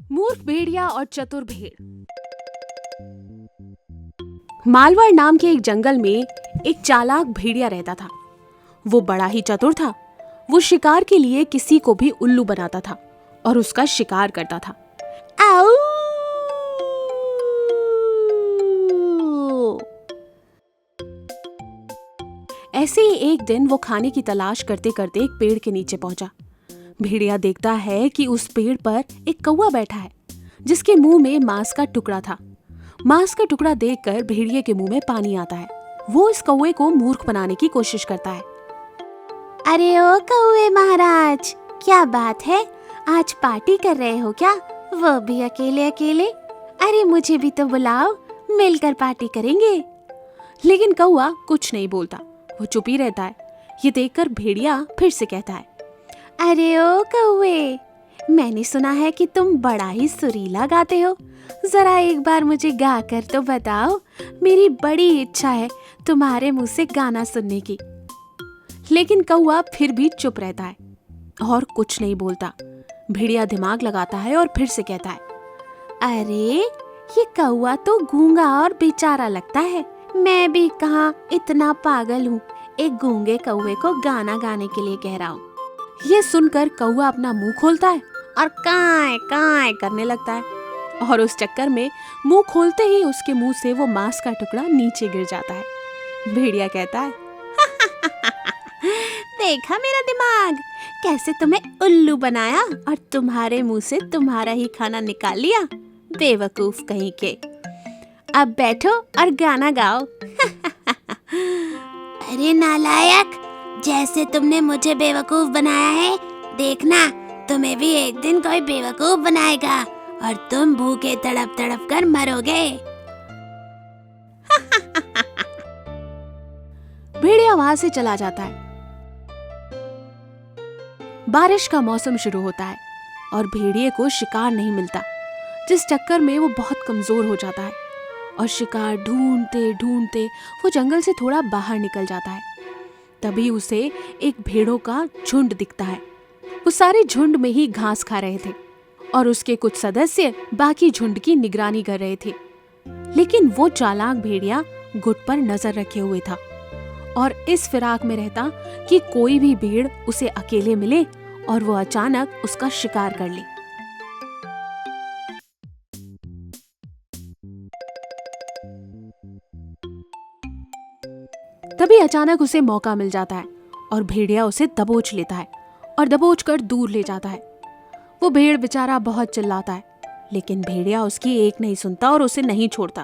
मूर्ख भेड़िया और चतुर भेड़। मालवाड़ नाम के एक जंगल में एक चालाक भेड़िया रहता था। वो बड़ा ही चतुर था। वो शिकार के लिए किसी को भी उल्लू बनाता था और उसका शिकार करता था। आऊ! ऐसे ही एक दिन वो खाने की तलाश करते करते एक पेड़ के नीचे पहुंचा। भेड़िया देखता है कि उस पेड़ पर एक कौवा बैठा है जिसके मुंह में मांस का टुकड़ा था। मांस का टुकड़ा देखकर भेड़िए के मुंह में पानी आता है। वो इस कौवे को मूर्ख बनाने की कोशिश करता है। अरे ओ कौवे महाराज, क्या बात है, आज पार्टी कर रहे हो क्या? वो भी अकेले अकेले? अरे मुझे भी तो बुलाओ, मिलकर पार्टी करेंगे। लेकिन कौवा कुछ नहीं बोलता, वो चुप ही रहता है। ये देखकर भेड़िया फिर से कहता है, अरे ओ कौवे, मैंने सुना है कि तुम बड़ा ही सुरीला गाते हो। जरा एक बार मुझे गा कर तो बताओ, मेरी बड़ी इच्छा है तुम्हारे मुंह से गाना सुनने की। लेकिन कौवा फिर भी चुप रहता है और कुछ नहीं बोलता। भेड़िया दिमाग लगाता है और फिर से कहता है, अरे ये कौवा तो गूंगा और बेचारा लगता है। मैं भी कहाँ इतना पागल हूँ, एक गूंगे कौवे को गाना गाने के लिए कह रहा हूँ। ये सुनकर कौवा अपना मुंह खोलता है और काय काय करने लगता है और उस चक्कर में मुंह खोलते ही उसके मुंह से वो मांस का टुकड़ा नीचे गिर जाता है। भेड़िया कहता है, देखा मेरा दिमाग, कैसे तुम्हें उल्लू बनाया और तुम्हारे मुंह से तुम्हारा ही खाना निकाल लिया, बेवकूफ कहीं के। अब बैठो और गाना गाओ। अरे नालायक, जैसे तुमने मुझे बेवकूफ बनाया है, देखना तुम्हें भी एक दिन कोई बेवकूफ बनाएगा और तुम भूखे तड़प तड़प कर मरोगे। भेड़िया वहां से चला जाता है। बारिश का मौसम शुरू होता है और भेड़िए को शिकार नहीं मिलता, जिस चक्कर में वो बहुत कमजोर हो जाता है और शिकार ढूंढते ढूंढते वो जंगल से थोड़ा बाहर निकल जाता है। तभी उसे एक भेड़ों का झुंड दिखता है। वो सारे झुंड में ही घास खा रहे थे और उसके कुछ सदस्य बाकी झुंड की निगरानी कर रहे थे। लेकिन वो चालाक भेड़िया गुट पर नजर रखे हुए था और इस फिराक में रहता कि कोई भी भेड़ उसे अकेले मिले और वो अचानक उसका शिकार कर ले। तभी अचानक उसे मौका मिल जाता है और भेड़िया उसे दबोच लेता है और दबोच कर दूर ले जाता है। वो भेड़ बेचारा बहुत चिल्लाता है, लेकिन भेड़िया उसकी एक नहीं सुनता और उसे नहीं छोड़ता।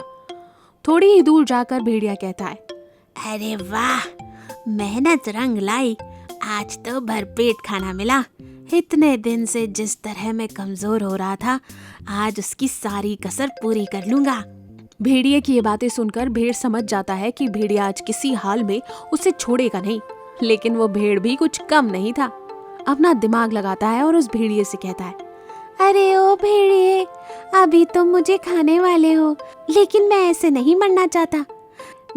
थोड़ी ही दूर जाकर भेड़िया कहता है, अरे वाह, मेहनत रंग लाई, आज तो भरपेट खाना मिला। इतने दिन से जिस तरह मैं कमजोर हो रहा था, आज उसकी सारी कसर पूरी कर लूंगा। भेड़िए की ये बातें सुनकर भेड़ समझ जाता है कि भेड़िया आज किसी हाल में उसे छोड़ेगा नहीं। लेकिन वो भेड़ भी कुछ कम नहीं था। अपना दिमाग लगाता है और उस भेड़िए से कहता है, अरे ओ भेड़िए, अभी तुम मुझे खाने वाले हो, लेकिन मैं ऐसे नहीं मरना चाहता।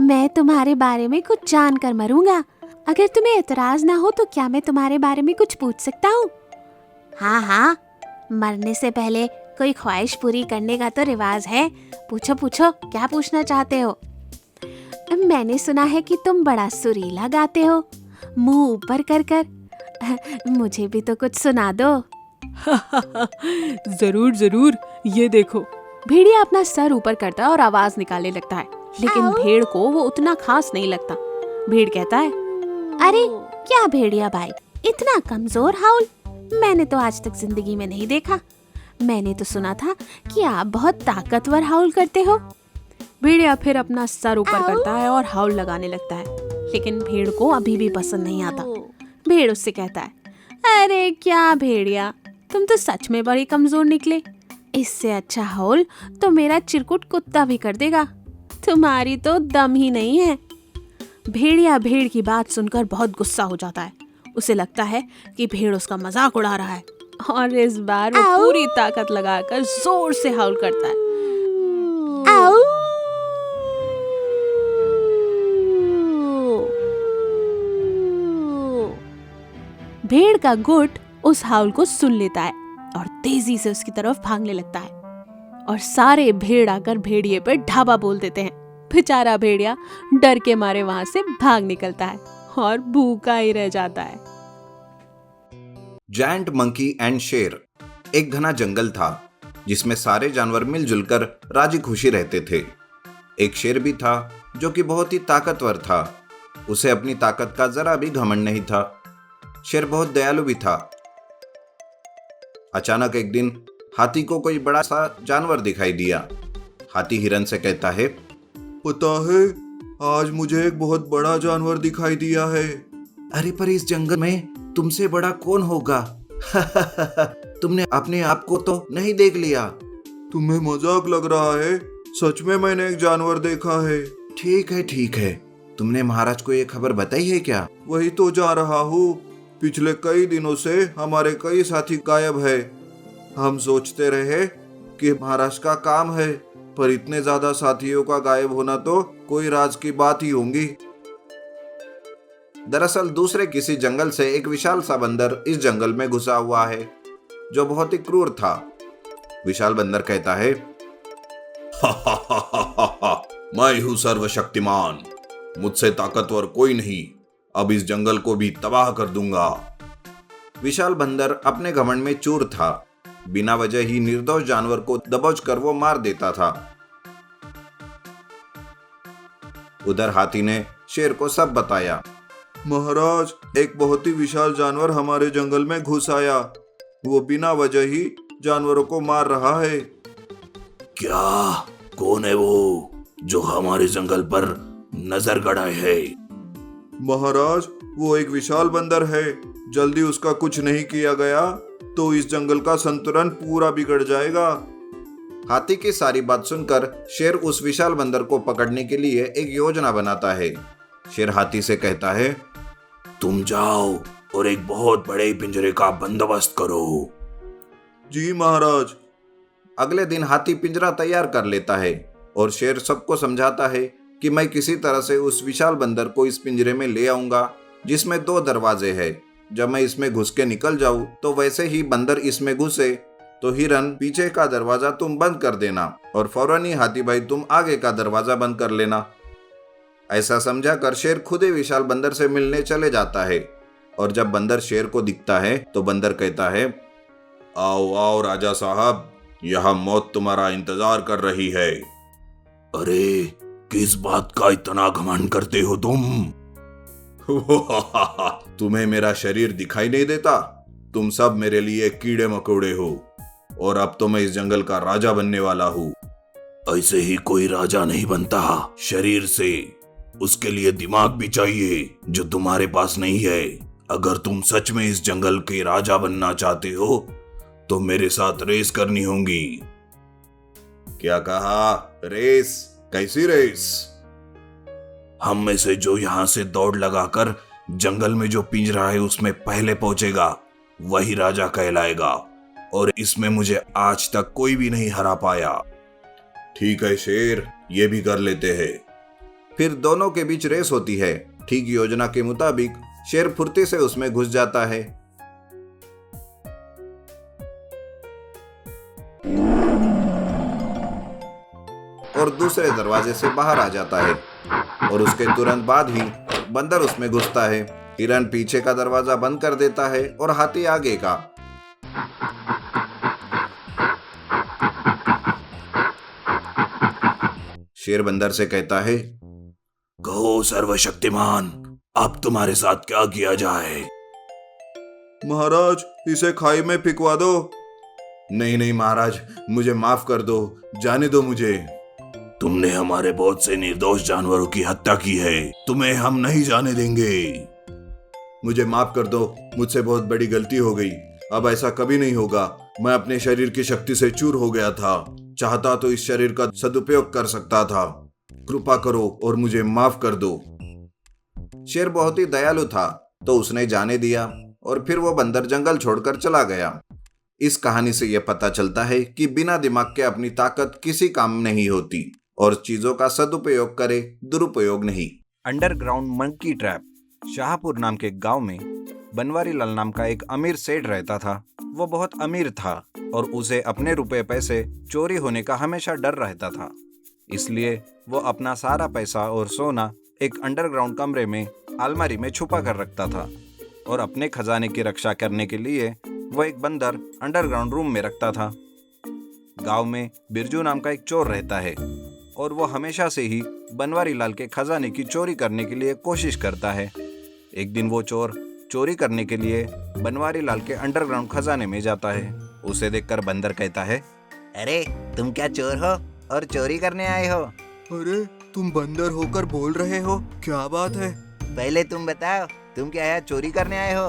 मैं तुम्हारे बारे में कुछ जान कर मरूंगा। अगर तुम्हें एतराज ना हो तो क्या मैं तुम्हारे बारे में कुछ पूछ सकता हूँ? हाँ हाँ, मरने से पहले कोई ख्वाहिश पूरी करने का तो रिवाज है। पूछो पूछो, क्या पूछना चाहते हो? मैंने सुना है कि तुम बड़ा सुरीला गाते हो, मुंह ऊपर कर कर। मुझे भी तो कुछ सुना दो। जरूर जरूर, ये देखो। भेड़िया अपना सर ऊपर करता है और आवाज निकालने लगता है, लेकिन भेड़ को वो उतना खास नहीं लगता। भेड़ कहता है, अरे क्या भेड़िया भाई, इतना कमजोर हाउल मैंने तो आज तक जिंदगी में नहीं देखा। मैंने तो सुना था कि आप बहुत ताकतवर हाउल करते हो। भेड़िया फिर अपना सर ऊपर करता है और हाउल लगाने लगता है, लेकिन भेड़ को अभी भी पसंद नहीं आता। भेड़ उससे कहता है, अरे क्या भेड़िया, तुम तो सच में बड़ी कमजोर निकले। इससे अच्छा हाउल तो मेरा चिरकुट कुत्ता भी कर देगा। तुम्हारी तो दम ही नहीं है। भेड़िया भेड़ की बात सुनकर बहुत गुस्सा हो जाता है। उसे लगता है कि भेड़ उसका मजाक उड़ा रहा है और इस बार वो पूरी ताकत लगाकर जोर से हाउल करता है। भेड़ का गुट उस हाउल को सुन लेता है और तेजी से उसकी तरफ भागने लगता है और सारे भेड़ आकर भेड़िए पर ढाबा बोल देते हैं। बेचारा भेड़िया डर के मारे वहां से भाग निकलता है और भूखा ही रह जाता है। जायंट मंकी एंड शेर। एक घना जंगल था जिसमें सारे जानवर मिलजुल कर राजी खुशी रहते थे। एक शेर भी था जो कि बहुत ही ताकतवर था। उसे अपनी ताकत का जरा भी घमंड नहीं था। शेर बहुत दयालु भी था। अचानक एक दिन हाथी को कोई बड़ा सा जानवर दिखाई दिया। हाथी हिरन से कहता है, पता है, आज मुझे एक बहुत बड़ा जानवर दिखाई दिया है। अरे पर इस जंगल में तुमसे बड़ा कौन होगा? तुमने अपने आप को तो नहीं देख लिया? तुम्हें मजाक लग रहा है? सच में मैंने एक जानवर देखा है। ठीक है। तुमने महाराज को ये खबर बताई है क्या? वही तो जा रहा हूँ। पिछले कई दिनों से हमारे कई साथी गायब है। हम सोचते रहे कि महाराज का काम है, पर इतने ज्यादा साथियों का गायब होना तो कोई राज की बात ही होगी। दरअसल दूसरे किसी जंगल से एक विशाल सा बंदर इस जंगल में घुसा हुआ है जो बहुत ही क्रूर था। विशाल बंदर कहता है, मैं हूँ सर्वशक्तिमान, मुझसे ताकतवर कोई नहीं। अब इस जंगल को भी तबाह कर दूंगा। विशाल बंदर अपने घमंड में चूर था। बिना वजह ही निर्दोष जानवर को दबोच कर वो मार देता था। उधर हाथी ने शेर को सब बताया। महाराज, एक बहुत ही विशाल जानवर हमारे जंगल में घुस आया। वो बिना वजह ही जानवरों को मार रहा है। क्या? कौन है वो जो हमारे जंगल पर नजर गड़ाए है? महाराज, वो एक विशाल बंदर है। जल्दी उसका कुछ नहीं किया गया तो इस जंगल का संतुलन पूरा बिगड़ जाएगा। हाथी की सारी बात सुनकर शेर उस विशाल बंदर को पकड़ने के लिए एक योजना बनाता है। शेर हाथी से कहता है, तुम जाओ और एक बहुत बड़े पिंजरे का बंदोबस्त करो। जी महाराज। अगले दिन हाथी पिंजरा तैयार कर लेता है और शेर सबको समझाता है कि मैं किसी तरह से उस विशाल बंदर को इस पिंजरे में ले आऊंगा जिसमें 2 दरवाजे हैं। जब मैं इसमें घुस के निकल जाऊं तो वैसे ही बंदर इसमें घुसे तो हिरन पीछे का दरवाजा तुम बंद कर देना और फौरन ही हाथी भाई तुम आगे का दरवाजा बंद कर लेना। ऐसा समझाकर शेर खुद ही विशाल बंदर से मिलने चले जाता है और जब बंदर शेर को दिखता है तो बंदर कहता है, आओ आओ राजा साहब, यहाँ मौत तुम्हारा इंतजार कर रही है। अरे, किस बात का इतना घमंड करते हो तुम? तुम्हें मेरा शरीर दिखाई नहीं देता? तुम सब मेरे लिए कीड़े मकोड़े हो और अब तो मैं इस जंगल का राजा बनने वाला हूँ। ऐसे ही कोई राजा नहीं बनता शरीर से। उसके लिए दिमाग भी चाहिए जो तुम्हारे पास नहीं है। अगर तुम सच में इस जंगल के राजा बनना चाहते हो तो मेरे साथ रेस करनी होगी। क्या कहा? रेस? कैसी रेस? हम में से जो यहाँ से दौड़ लगाकर जंगल में जो पिंजरा है उसमें पहले पहुंचेगा वही राजा कहलाएगा और इसमें मुझे आज तक कोई भी नहीं हरा पाया। ठीक है शेर, ये भी कर लेते हैं। फिर दोनों के बीच रेस होती है। ठीक योजना के मुताबिक शेर फुर्ती से उसमें घुस जाता है। और दूसरे दरवाजे से बाहर आ जाता है और उसके तुरंत बाद ही बंदर उसमें घुसता है। हिरन पीछे का दरवाजा बंद कर देता है और हाथी आगे का। शेर बंदर से कहता है, कहो सर्वशक्तिमान, अब तुम्हारे साथ क्या किया जाए? महाराज, इसे खाई में फिकवा दो। नहीं महाराज, मुझे माफ कर दो, जाने दो मुझे। तुमने हमारे बहुत से निर्दोष जानवरों की हत्या की है, तुम्हें हम नहीं जाने देंगे। मुझे माफ कर दो, मुझसे बहुत बड़ी गलती हो गई। अब ऐसा कभी नहीं होगा। मैं अपने शरीर की शक्ति से चूर हो गया था। चाहता तो इस शरीर का सदुपयोग कर सकता था। कृपा करो और मुझे माफ कर दो। शेर बहुत ही दयालु था तो उसने जाने दिया और फिर वो बंदर जंगल छोड़कर चला गया। इस कहानी से यह पता चलता है कि बिना दिमाग के अपनी ताकत किसी काम नहीं होती और चीजों का सदुपयोग करे, दुरुपयोग नहीं। Underground monkey trap. शाहपुर नाम के गांव में बनवारी लाल नाम का एक अमीर सेठ रहता था। वो बहुत अमीर था और उसे अपने रुपए पैसे चोरी होने का हमेशा डर रहता था। इसलिए वो अपना सारा पैसा और सोना एक अंडरग्राउंड कमरे में अलमारी में छुपा कर रखता था और अपने खजाने की रक्षा करने के लिए वो एक बंदर अंडरग्राउंड रूम में रखता था। गांव में बिरजू नाम का एक चोर रहता है और वो हमेशा से ही बनवारी लाल के खजाने की चोरी करने के लिए कोशिश करता है। एक दिन वो चोर चोरी करने के लिए बनवारी लाल के अंडरग्राउंड खजाने में जाता है। उसे देखकर बंदर कहता है, अरे तुम क्या चोर हो और चोरी करने आए हो? अरे तुम बंदर होकर बोल रहे हो, क्या बात है? पहले तुम बताओ, तुम क्या यहाँ चोरी करने आए हो?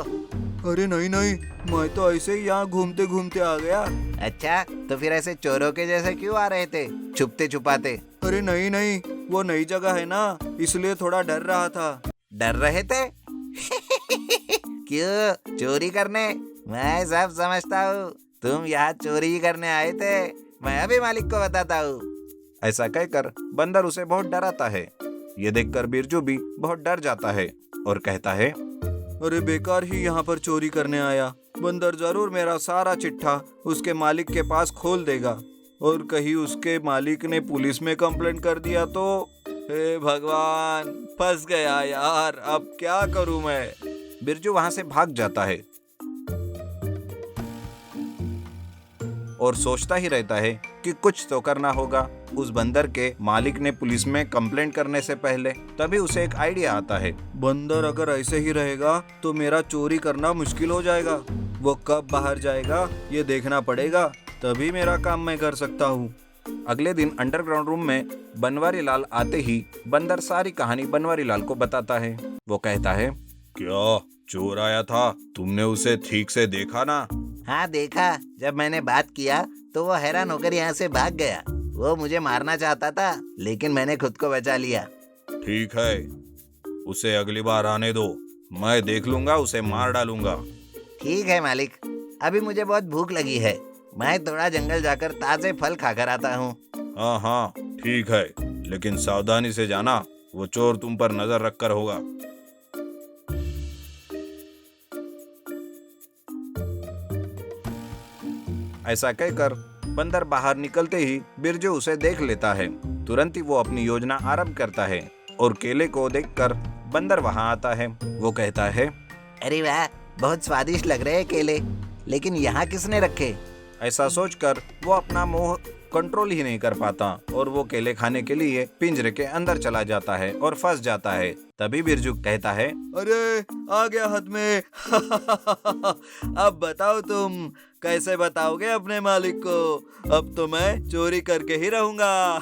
अरे नहीं नहीं, मैं तो ऐसे ही यहाँ घूमते घूमते आ गया। अच्छा, तो फिर ऐसे चोरों के जैसे क्यों आ रहे थे, छुपते छुपाते? अरे नहीं नहीं, वो नई जगह है ना, इसलिए थोड़ा डर रहा था। डर रहे थे? क्यों चोरी करने? मैं सब समझता हूँ, तुम यहाँ चोरी ही करने आए थे। मैं अभी मालिक को बताता हूँ। ऐसा कहकर बंदर उसे बहुत डराता है। ये देखकर बिरजू भी बहुत डर जाता है और कहता है, अरे बेकार ही यहाँ पर चोरी करने आया। बंदर जरूर मेरा सारा चिट्ठा उसके मालिक के पास खोल देगा और कहीं उसके मालिक ने पुलिस में कंप्लेंट कर दिया तो। हे भगवान, फंस गया यार, अब क्या करूं मैं? बिरजू वहां से भाग जाता है और सोचता ही रहता है कि कुछ तो करना होगा उस बंदर के मालिक ने पुलिस में कंप्लेंट करने से पहले। तभी उसे एक आइडिया आता है। बंदर अगर ऐसे ही रहेगा तो मेरा चोरी करना मुश्किल हो जाएगा। वो कब बाहर जाएगा ये देखना पड़ेगा, तभी मेरा काम मैं कर सकता हूँ। अगले दिन अंडरग्राउंड रूम में बनवारी लाल आते ही बंदर सारी कहानी बनवारी लाल को बताता है। वो कहता है, क्या चोर आया था? तुमने उसे ठीक से देखा ना? हाँ देखा, जब मैंने बात किया तो वो हैरान होकर यहाँ से भाग गया। वो मुझे मारना चाहता था लेकिन मैंने खुद को बचा लिया। ठीक है, उसे अगली बार आने दो, मैं देख लूंगा, उसे मार डालूंगा। ठीक है मालिक, अभी मुझे बहुत भूख लगी है, मैं थोड़ा जंगल जाकर ताजे फल खाकर आता हूँ। हाँ हाँ ठीक है, लेकिन सावधानी से जाना, वो चोर तुम पर नजर रखकर होगा। ऐसा कहकर बंदर बाहर निकलते ही बिरजू उसे देख लेता है। तुरंत ही वो अपनी योजना आरंभ करता है और केले को देखकर बंदर वहां आता है। वो कहता है, अरे वाह, बहुत स्वादिष्ट लग रहे हैं केले, लेकिन यहाँ किसने रखे? ऐसा सोचकर वो अपना मोह कंट्रोल ही नहीं कर पाता और वो केले खाने के लिए पिंजरे के अंदर चला जाता है और फंस जाता है। तभी बिरजू कहता है, अरे आ गया हाथ में। अब बताओ तुम कैसे बताओगे अपने मालिक को? अब तो मैं चोरी करके ही रहूंगा।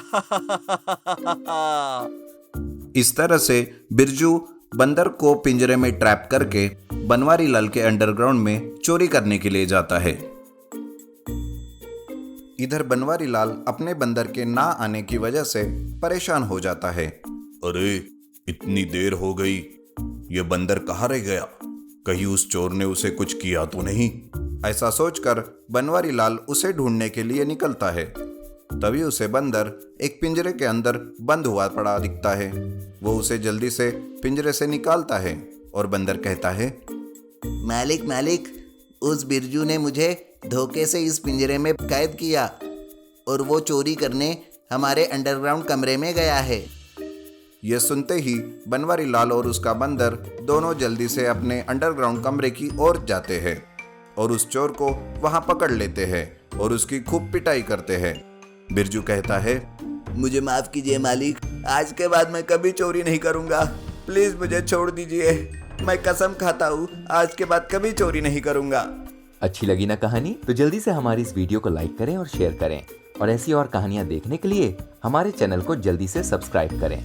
इस तरह से बिरजू बंदर को पिंजरे में ट्रैप करके बनवारी लाल के अंडरग्राउंड में चोरी करने के लिए जाता है। इधर बनवारी लाल अपने बंदर के ना आने की वजह से परेशान हो जाता है। अरे इतनी देर हो गई, ये बंदर कहाँ रह गया? कहीं उस चोर ने उसे कुछ किया तो नहीं? ऐसा सोचकर बनवारी लाल उसे ढूंढने के लिए निकलता है। तभी उसे बंदर एक पिंजरे के अंदर बंद हुआ पड़ा दिखता है। वो उसे जल्दी से पिंजरे से निकालता है और बंदर कहता है, मालिक मालिक, उस बिरजू ने मुझे धोखे से इस पिंजरे में कैद किया और वो चोरी करने हमारे अंडरग्राउंड कमरे में गया है। यह सुनते ही बनवारी लाल और उसका बंदर दोनों जल्दी से अपने अंडरग्राउंड कमरे की ओर जाते हैं और उस चोर को वहां पकड़ लेते हैं और उसकी खूब पिटाई करते हैं। बिरजू कहता है, मुझे माफ कीजिए मालिक, आज के बाद मैं कभी चोरी नहीं करूंगा। प्लीज मुझे छोड़ दीजिए, मैं कसम खाता हूँ आज के बाद कभी चोरी नहीं करूंगा। अच्छी लगी ना कहानी? तो जल्दी से हमारी इस वीडियो को लाइक करें और शेयर करें और ऐसी और कहानियां देखने के लिए हमारे चैनल को जल्दी से सब्सक्राइब करें।